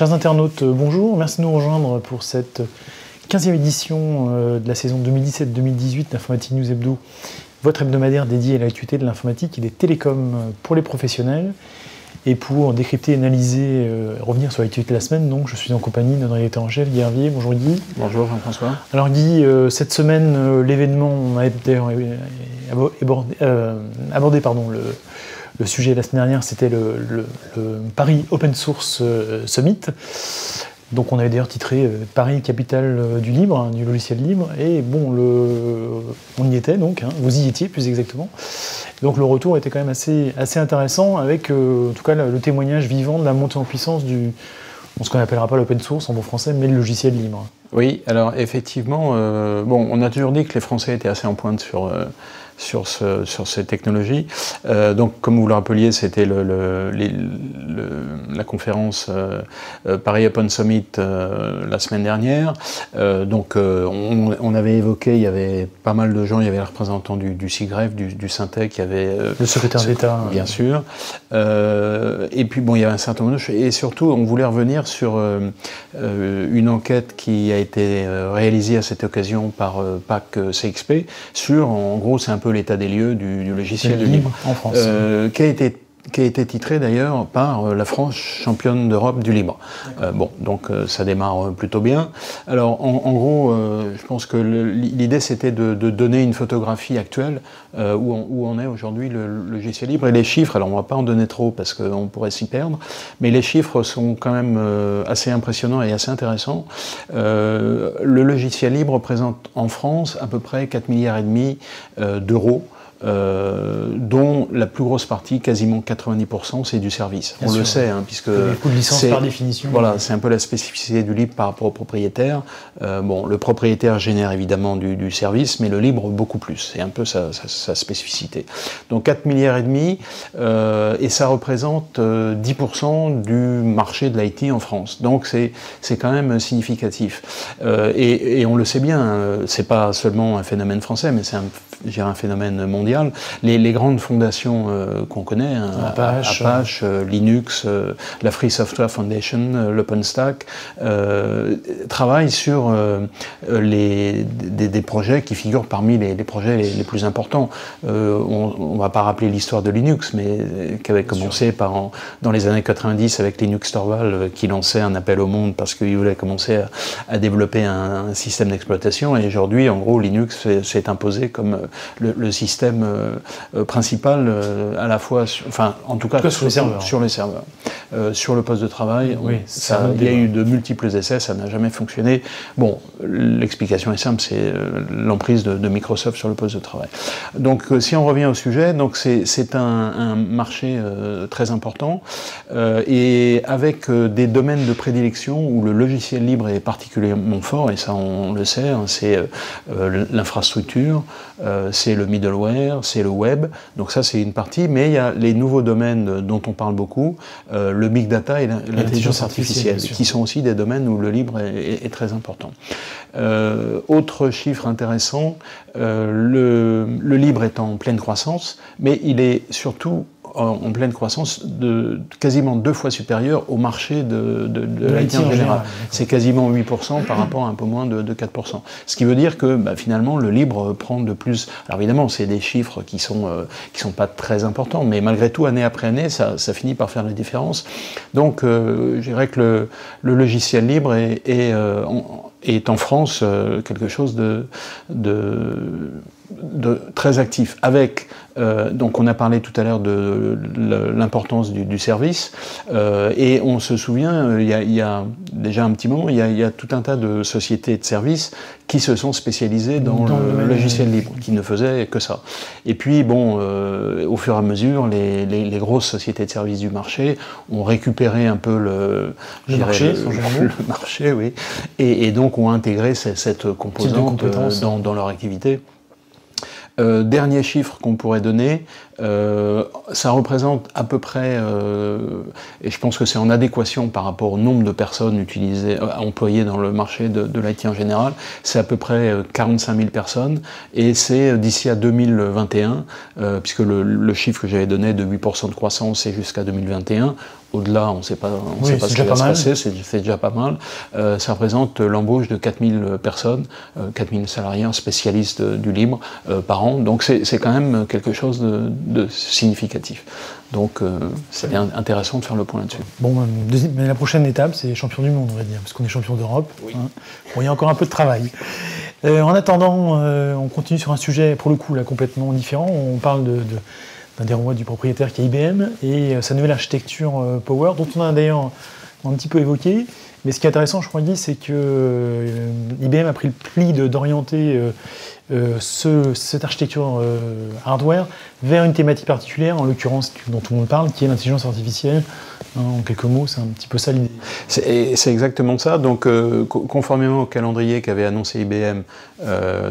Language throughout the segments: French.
Chers internautes, bonjour, merci de nous rejoindre pour cette 15e édition de la saison 2017-2018 d'Informatique News Hebdo, votre hebdomadaire dédié à l'actualité de l'informatique et des télécoms pour les professionnels. Et pour décrypter, analyser, revenir sur l'actualité de la semaine, donc je suis en compagnie de notre rédacteur en chef, Guy Hervier. Bonjour Guy. Bonjour Jean-François. Alors Guy, cette semaine, l'événement, on a d'ailleurs abordé le sujet la semaine dernière, c'était le Paris Open Source Summit. Donc on avait d'ailleurs titré Paris, capitale du libre, du logiciel libre, et bon, on y était donc, vous y étiez plus exactement. Donc le retour était quand même assez intéressant, avec en tout cas le témoignage vivant de la montée en puissance ce qu'on appellera pas l'open source en bon français, mais le logiciel libre. Oui, alors effectivement, on a toujours dit que les Français étaient assez en pointe sur ces technologies. Donc, comme vous le rappeliez, c'était la conférence Paris Open Summit la semaine dernière. On avait évoqué, il y avait pas mal de gens, il y avait les représentants du SIGREF, du Syntec, il y avait le secrétaire d'État, bien sûr. Et puis bon, il y avait un certain nombre de choses. Et surtout, on voulait revenir sur une enquête qui a été réalisée à cette occasion par PAC CXP sur, en gros, c'est un peu l'état des lieux du logiciel libre en France, qui a été titré d'ailleurs par la France championne d'Europe du libre. Donc ça démarre plutôt bien. Alors en gros, je pense que l'idée c'était de donner une photographie actuelle où on est aujourd'hui le logiciel libre, et les chiffres, alors on ne va pas en donner trop parce qu'on pourrait s'y perdre, mais les chiffres sont quand même assez impressionnants et assez intéressants. Le logiciel libre représente en France à peu près 4,5 milliards d'euros. Dont la plus grosse partie, quasiment 90%, c'est du service. Bien on sûr, le sait, puisque les coûts de licence par définition. Voilà, c'est un peu la spécificité du libre par rapport au propriétaire. Le propriétaire génère évidemment du service, mais le libre beaucoup plus. C'est un peu sa spécificité. Donc 4,5 milliards et ça représente 10% du marché de l'IT en France. Donc c'est quand même significatif. Et on le sait bien, c'est pas seulement un phénomène français, mais c'est un phénomène mondial. Les grandes fondations qu'on connaît, Apache, Linux, la Free Software Foundation, l'OpenStack, travaillent sur des projets qui figurent parmi les projets les plus importants. On ne va pas rappeler l'histoire de Linux, mais qui avait commencé dans les années 90 avec Linux Torvalds, qui lançait un appel au monde parce qu'il voulait commencer à développer un système d'exploitation. Et aujourd'hui, en gros, Linux s'est imposé comme le système principal, à la fois, en tout cas sur les serveurs. Sur le poste de travail, oui, il y a eu de multiples essais, ça n'a jamais fonctionné. Bon, l'explication est simple, c'est l'emprise de Microsoft sur le poste de travail. Donc, si on revient au sujet, donc c'est un marché très important et avec des domaines de prédilection où le logiciel libre est particulièrement fort, et ça on le sait, c'est l'infrastructure, c'est le middleware, c'est le web, donc ça c'est une partie, mais il y a les nouveaux domaines dont on parle beaucoup, le big data et l'intelligence artificielle, qui sont aussi des domaines où le libre est très important. Autre chiffre intéressant, le libre est en pleine croissance, mais il est surtout en pleine croissance quasiment 2 fois supérieur au marché de l'IT en général. C'est quasiment 8% par rapport à un peu moins de 4%. Ce qui veut dire que finalement le libre prend de plus. Alors évidemment, c'est des chiffres qui sont pas très importants, mais malgré tout, année après année, ça finit par faire la différence. Donc je dirais que le logiciel libre est en France quelque chose de très actif, avec donc on a parlé tout à l'heure de l'importance du service, et on se souvient, il y a déjà un petit moment, il y a tout un tas de sociétés de services qui se sont spécialisées dans le logiciel libre, qui ne faisaient que ça. Et puis bon, au fur et à mesure, les grosses sociétés de services du marché ont récupéré un peu le marché, oui, et donc ont intégré cette composante dans leur activité. Dernier chiffre qu'on pourrait donner, ça représente à peu près, et je pense que c'est en adéquation par rapport au nombre de personnes employées dans le marché de l'IT en général, c'est à peu près 45 000 personnes, et c'est d'ici à 2021, puisque le chiffre que j'avais donné de 8% de croissance, c'est jusqu'à 2021. Au-delà, on ne sait pas ce qui va se passer, c'est déjà pas mal. Ça représente l'embauche de 4000 personnes, 4000 salariés, spécialistes du libre par an. Donc c'est quand même quelque chose de significatif. Donc c'est bien intéressant de faire le point là-dessus. Bon, mais la prochaine étape, c'est champion du monde, on va dire, parce qu'on est champion d'Europe. Oui. Hein. Bon, il y a encore un peu de travail. En attendant, on continue sur un sujet, pour le coup, là, complètement différent. On parle d'un des rois du propriétaire qui est IBM et sa nouvelle architecture Power, dont on a d'ailleurs un petit peu évoqué. Mais ce qui est intéressant, je crois, c'est que IBM a pris le pli d'orienter cette architecture hardware vers une thématique particulière, en l'occurrence dont tout le monde parle, qui est l'intelligence artificielle. En quelques mots, c'est un petit peu ça l'idée. C'est exactement ça. Donc, conformément au calendrier qu'avait annoncé IBM,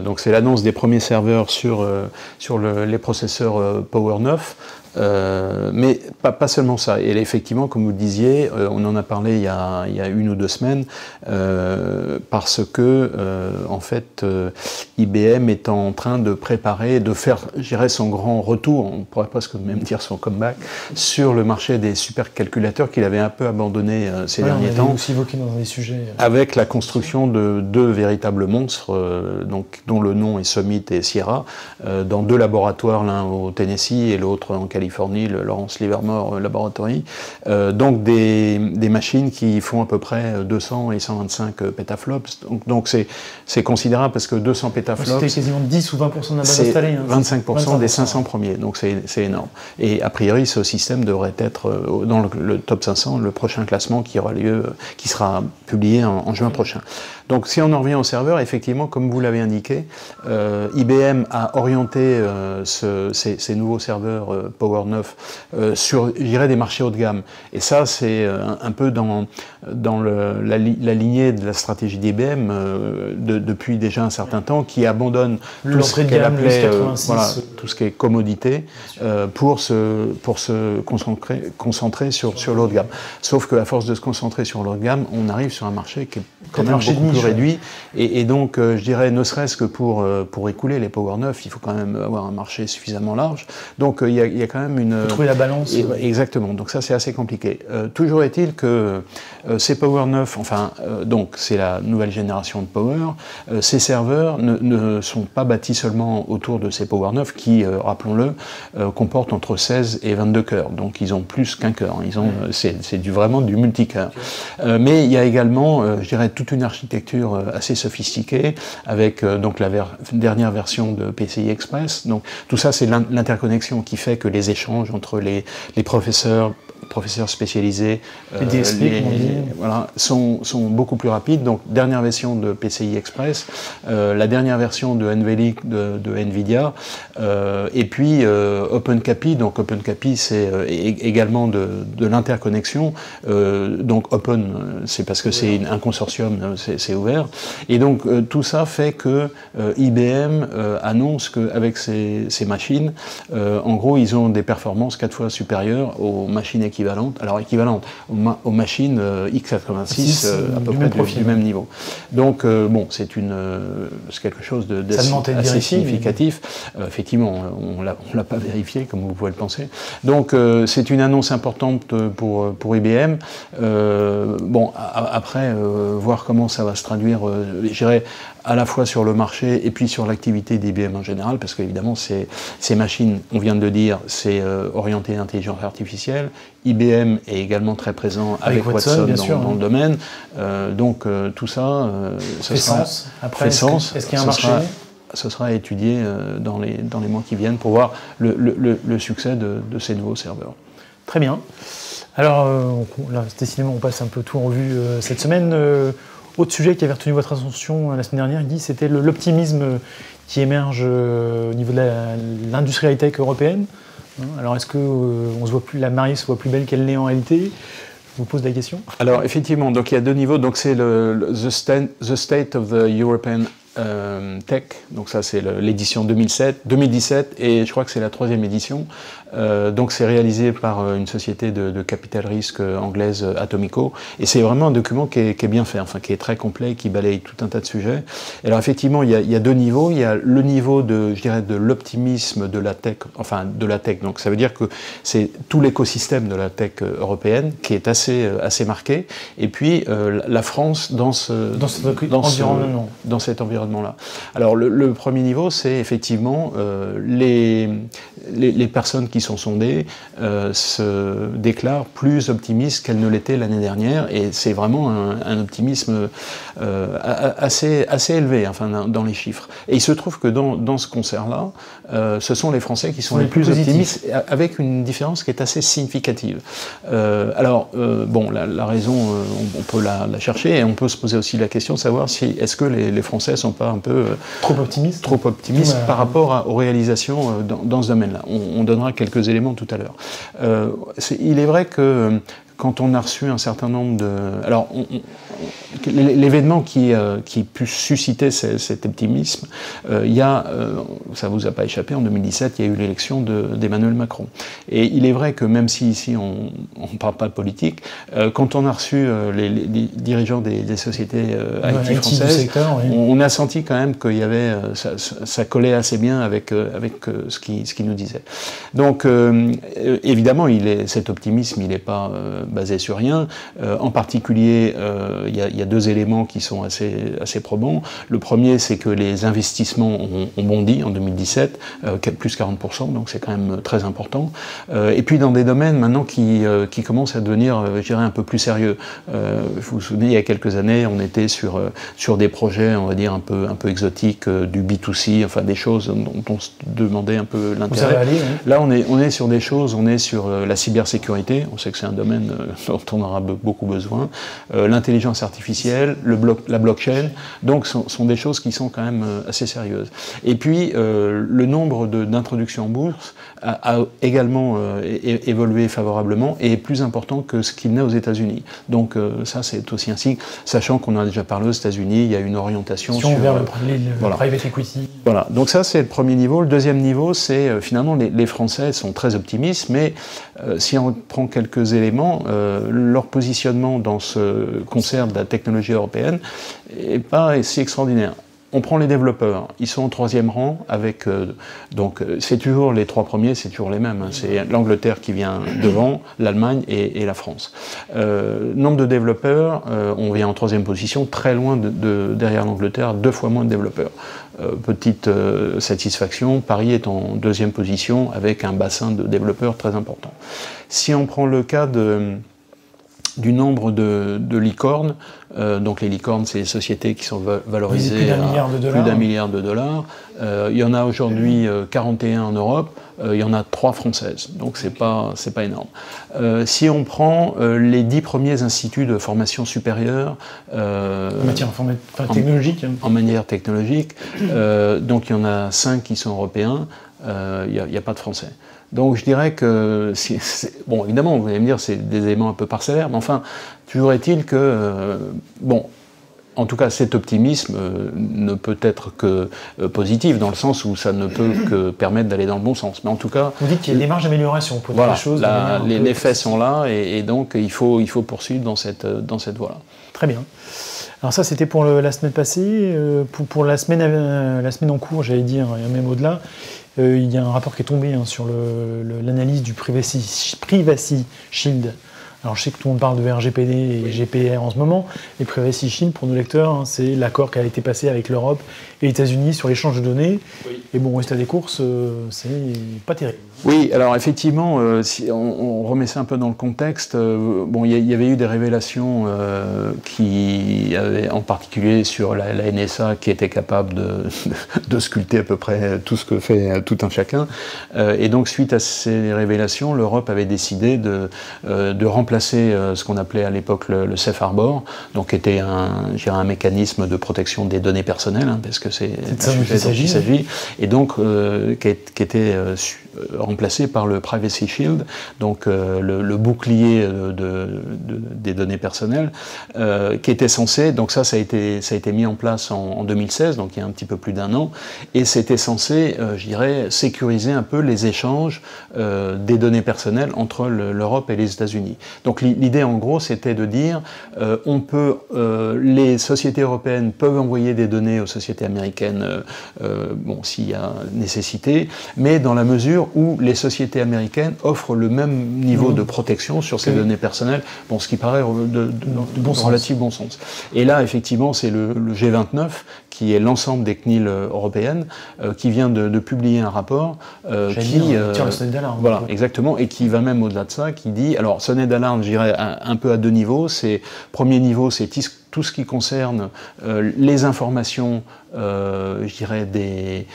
donc c'est l'annonce des premiers serveurs sur les processeurs Power 9. Mais pas seulement ça. Et effectivement, comme vous le disiez, on en a parlé il y a 1 ou 2 semaines, parce que en fait, IBM est en train de préparer, de faire, je dirais, son grand retour, on pourrait presque même dire son comeback, sur le marché des supercalculateurs qu'il avait un peu abandonné ces derniers temps. Aussi évoqué dans des sujets. Avec la construction de 2 véritables monstres, dont le nom est Summit et Sierra, dans 2 laboratoires, l'un au Tennessee et l'autre en Californie, le Lawrence Livermore Laboratory. Donc des machines qui font à peu près 200 et 125 pétaflops. Donc c'est considérable parce que 200 pétaflops... C'était quasiment 10 ou 20% de la base installée. Hein. 25% des 500 premiers, donc c'est énorme. Et a priori, ce système devrait être dans le top 500, le prochain classement qui aura lieu, qui sera publié en juin prochain. Donc si on en revient au serveur, effectivement, comme vous l'avez indiqué, IBM a orienté ces nouveaux serveurs Power 9 sur, je dirais, des marchés haut de gamme. Et ça, c'est un peu dans la lignée de la stratégie d'IBM depuis déjà un certain temps, qui abandonne tout ce qu'elle appelait tout ce qui est commodité pour se concentrer sur le haut de gamme. Sauf qu'à force de se concentrer sur le haut de gamme, on arrive sur un marché qui est quand même beaucoup plus réduit. Et donc, je dirais, ne serait-ce que pour écouler les Power 9, il faut quand même avoir un marché suffisamment large. Donc, il y a quand même une... Trouver la balance. Exactement. Donc ça, c'est assez compliqué. Toujours est-il que ces Power 9, donc c'est la nouvelle génération de Power, ces serveurs ne sont pas bâtis seulement autour de ces Power 9 qui, rappelons-le, comportent entre 16 et 22 cœurs. Donc, ils ont plus qu'un cœur. C'est vraiment du multicœur. Mais il y a également, je dirais, toute une architecture assez sophistiquée avec donc la dernière version de PCI Express. Donc tout ça, c'est l'interconnexion qui fait que les échanges entre les professeurs spécialisés sont beaucoup plus rapides. Donc dernière version de PCI Express, la dernière version de NVLink de NVIDIA, et puis OpenCAPI. Donc OpenCAPI, c'est également de l'interconnexion. Donc Open, c'est parce que c'est un consortium, c'est ouvert. Et donc tout ça fait que IBM annonce qu'avec ces machines, en gros, ils ont des performances 4 fois supérieures aux machines équivalentes, aux machines x86 à peu près du même niveau. Donc bon, c'est quelque chose d'assez significatif. Effectivement, on l'a pas vérifié, comme vous pouvez le penser. Donc c'est une annonce importante pour IBM. Bon, après, voir comment ça va se traduire, je dirais, à la fois sur le marché et puis sur l'activité d'IBM en général, parce qu'évidemment, ces machines, on vient de le dire, c'est orienté intelligence artificielle. IBM est également très présent avec Watson dans le domaine. Donc tout ça, fait sens. Après, est-ce qu'il y a un marché ? Ce sera étudié dans les mois qui viennent pour voir le succès de ces nouveaux serveurs. Très bien. Alors, là, décidément, on passe un peu tout en revue cette semaine. Autre sujet qui avait retenu votre attention la semaine dernière, Guy, c'était l'optimisme qui émerge au niveau de l'industrie high-tech européenne. Alors, est-ce que la mariée se voit plus belle qu'elle l'est en réalité ? Je vous pose la question. Alors, effectivement, donc il y a 2 niveaux. Donc, c'est the state of the European Tech, donc ça c'est l'édition 2017, et je crois que c'est la 3e édition. Donc c'est réalisé par une société de capital risque anglaise, Atomico, et c'est vraiment un document qui est bien fait, enfin qui est très complet, qui balaye tout un tas de sujets. Et alors effectivement, il y a 2 niveaux. Il y a le niveau de, je dirais, de l'optimisme de la tech, donc ça veut dire que c'est tout l'écosystème de la tech européenne qui est assez marqué, et puis la France dans cet environnement-là. Alors le premier niveau, c'est effectivement les personnes qui sont sondées se déclarent plus optimistes qu'elles ne l'étaient l'année dernière, et c'est vraiment un optimisme assez élevé, enfin, dans les chiffres. Et il se trouve que dans ce concert-là, ce sont les Français qui sont les plus optimistes, avec une différence qui est assez significative. Bon, la raison, on peut la chercher, et on peut se poser aussi la question de savoir si est-ce que les Français ne sont pas un peu trop optimistes par rapport aux réalisations dans ce domaine-là. On donnera quelques éléments tout à l'heure. Il est vrai que quand on a reçu un certain nombre de... Alors, l'événement qui pu susciter cet optimisme, il y a, ça ne vous a pas échappé, en 2017, il y a eu l'élection d'Emmanuel Macron. Et il est vrai que même si ici on ne parle pas de politique, quand on a reçu les dirigeants des sociétés IT françaises, secteur, oui, on a senti quand même qu'il y avait... ça collait assez bien avec ce qu'il nous disait. Donc, évidemment, cet optimisme, il n'est pas basé sur rien. En particulier, il y a 2 éléments qui sont assez probants. Le premier, c'est que les investissements ont bondi en 2017, plus 40%, donc c'est quand même très important. Et puis dans des domaines maintenant qui commencent à devenir, je dirais, un peu plus sérieux. Vous vous souvenez, il y a quelques années, on était sur des projets, on va dire, un peu exotiques, du B2C, enfin des choses dont on se demandait un peu l'intérêt. Là, on est sur des choses, on est sur la cybersécurité, on sait que c'est un domaine dont on aura beaucoup besoin, l'intelligence artificielle, la blockchain, donc sont des choses qui sont quand même assez sérieuses. Et puis, le nombre d'introductions en bourse a également évolué favorablement et est plus important que ce qu'il n'est aux États-Unis. Donc ça, c'est aussi un signe, sachant qu'on en a déjà parlé aux États-Unis, il y a une orientation vers le private equity. Voilà, donc ça, c'est le premier niveau. Le deuxième niveau, c'est finalement, les Français sont très optimistes, mais si on prend quelques éléments, leur positionnement dans ce concert de la technologie européenne n'est pas si extraordinaire. On prend les développeurs, ils sont au 3e rang avec, donc c'est toujours les 3 premiers, c'est toujours les mêmes, hein. C'est l'Angleterre qui vient devant, l'Allemagne et la France. Nombre de développeurs, on vient en 3e position, très loin derrière l'Angleterre, 2 fois moins de développeurs. Petite satisfaction, Paris est en 2e position avec un bassin de développeurs très important. Si on prend le cas du nombre de licornes, donc les licornes, c'est les sociétés qui sont valorisées à plus d'1 milliard de dollars. Il y en a aujourd'hui 41 en Europe, il y en a 3 françaises, donc c'est pas énorme. Si on prend les 10 premiers instituts de formation supérieure en matière technologique, en manière technologique, donc il y en a 5 qui sont européens, il n'y a pas de français. Donc je dirais que, bon, évidemment, vous allez me dire, c'est des éléments un peu parcellaires, mais enfin, toujours est-il que, bon, en tout cas, cet optimisme ne peut être que positif, dans le sens où ça ne peut que permettre d'aller dans le bon sens. Mais en tout cas... Vous dites qu'il y a des marges d'amélioration pour voilà, les choses. Les faits sont là, et donc il faut poursuivre dans cette voie-là. Très bien. Alors ça, c'était pour la semaine passée. Pour la semaine en cours, j'allais dire, et même au-delà, il y a un rapport qui est tombé sur l'analyse du Privacy Shield. Alors je sais que tout le monde parle de RGPD et GPR en ce moment, et Privacy Shield, pour nos lecteurs, c'est l'accord qui a été passé avec l'Europe et les États-Unis sur l'échange de données. Oui. Et bon, au résultat des courses, c'est pas terrible. Oui, alors effectivement, si on remet ça un peu dans le contexte, bon, il y avait eu des révélations qui avaient, en particulier sur la NSA, qui était capable de sculpter à peu près tout ce que fait tout un chacun. Et donc, suite à ces révélations, l'Europe avait décidé de remplacer ce qu'on appelait à l'époque le Safe Harbor, donc qui était un mécanisme de protection des données personnelles, hein, parce que c'est de ça dont il s'agit, et donc qui était remplacé par le Privacy Shield, donc le bouclier des données personnelles, qui était censé, donc ça a été mis en place en 2016, donc il y a un petit peu plus d'un an, et c'était censé, je dirais, sécuriser un peu les échanges des données personnelles entre l'Europe et les États-Unis. Donc l'idée en gros c'était de dire les sociétés européennes peuvent envoyer des données aux sociétés américaines bon, s'il y a nécessité, mais dans la mesure où les sociétés américaines offrent le même niveau de protection sur ces données personnelles, bon, ce qui paraît de relatif bon sens. Et là effectivement c'est le G29 qui est l'ensemble des CNIL européennes, qui vient de publier un rapport qui tire la sonnette d'alarme. Voilà, exactement, et qui va même au-delà de ça, qui dit, alors sonnette d'alarme, je dirais un peu à deux niveaux. Premier niveau, c'est tout ce qui concerne les informations, je dirais, des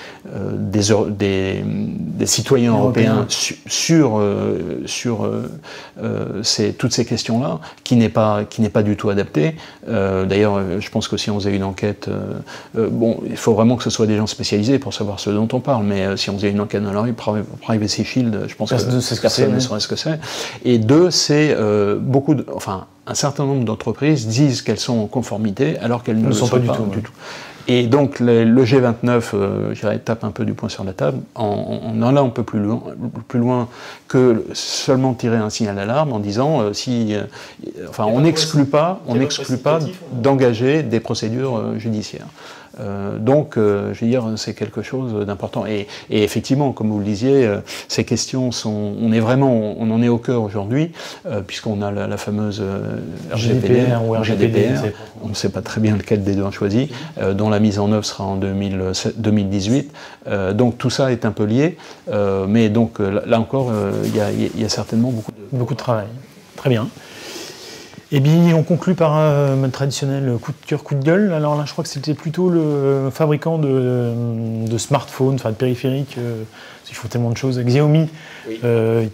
citoyens européens sur toutes ces questions-là, qui n'est pas du tout adapté. D'ailleurs, je pense que si on faisait une enquête, bon, il faut vraiment que ce soit des gens spécialisés pour savoir ce dont on parle, mais si on faisait une enquête dans la rue, Privacy Shield, je pense que personne ne saurait ce que c'est. Et deux, c'est un certain nombre d'entreprises disent qu'elles sont en conformité alors qu'elles ne le sont pas du tout. Et donc le G29, je dirais, tape un peu du poing sur la table en allant un peu plus loin que seulement tirer un signal d'alarme en disant on n'exclut pas d'engager des procédures judiciaires. Donc, je veux dire, c'est quelque chose d'important. Et effectivement, comme vous le disiez, ces questions on en est au cœur aujourd'hui, puisqu'on a la fameuse GDPR ou RGPD. On ne sait pas très bien lequel des deux on choisit, dont la mise en œuvre sera en 2018. Donc tout ça est un peu lié, mais donc là encore, il y a certainement beaucoup de travail. Très bien. Et bien, on conclut par un traditionnel coup de cœur, coup de gueule. Alors là, je crois que c'était plutôt le fabricant de smartphones, enfin de périphériques, parce qu'ils font tellement de choses, Xiaomi, que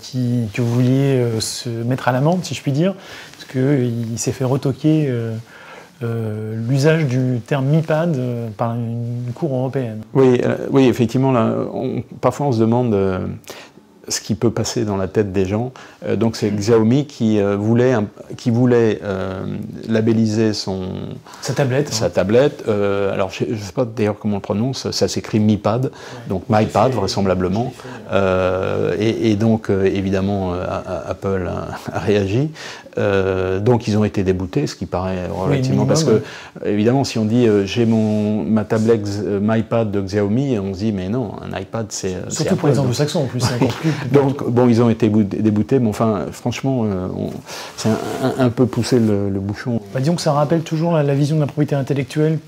vous vouliez se mettre à l'amende, si je puis dire, parce qu'il s'est fait retoquer l'usage du terme MiPad par une cour européenne. Oui, effectivement, là, parfois on se demande ce qui peut passer dans la tête des gens. Donc c'est Xiaomi qui voulait labelliser sa tablette. Alors je ne sais pas d'ailleurs comment on le prononce, ça s'écrit MiPad, donc MyPad vraisemblablement. Et donc évidemment Apple a réagi. Donc ils ont été déboutés, ce qui paraît relativement... parce que évidemment si on dit j'ai ma tablette MyPad de Xiaomi, on se dit mais non, un iPad c'est... Surtout pour les anglo-saxons en plus, c'est encore plus... Donc bon, ils ont été déboutés, mais enfin franchement c'est un peu poussé le bouchon. Bah, disons que ça rappelle toujours la vision de la propriété intellectuelle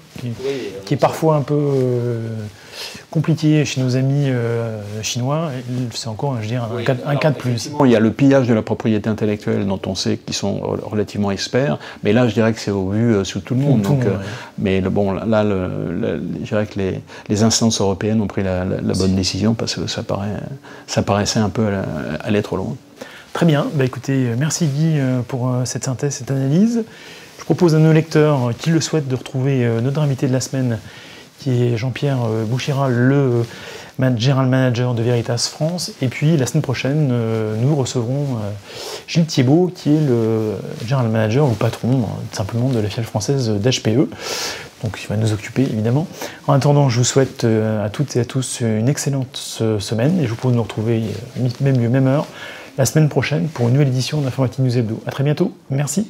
qui est parfois un peu compliquée chez nos amis chinois. C'est encore, je dirais, un cas de plus. Il y a le pillage de la propriété intellectuelle dont on sait qu'ils sont relativement experts, mais là je dirais que c'est au vu sous tout le monde. Mais bon, là je dirais que les instances européennes ont pris la bonne décision parce que ça paraissait un peu aller trop loin. Très bien, bah, écoutez, merci Guy pour cette synthèse, cette analyse. Je propose à nos lecteurs qui le souhaitent de retrouver notre invité de la semaine, qui est Jean-Pierre Bouchira, le General Manager de Veritas France. Et puis la semaine prochaine, nous recevrons Gilles Thiebaud, qui est le General Manager ou patron simplement de la filiale française d'HPE. Donc il va nous occuper évidemment. En attendant, je vous souhaite à toutes et à tous une excellente semaine et je vous propose de nous retrouver même lieu, même heure, la semaine prochaine pour une nouvelle édition d'Informatique News Hebdo. A très bientôt, merci.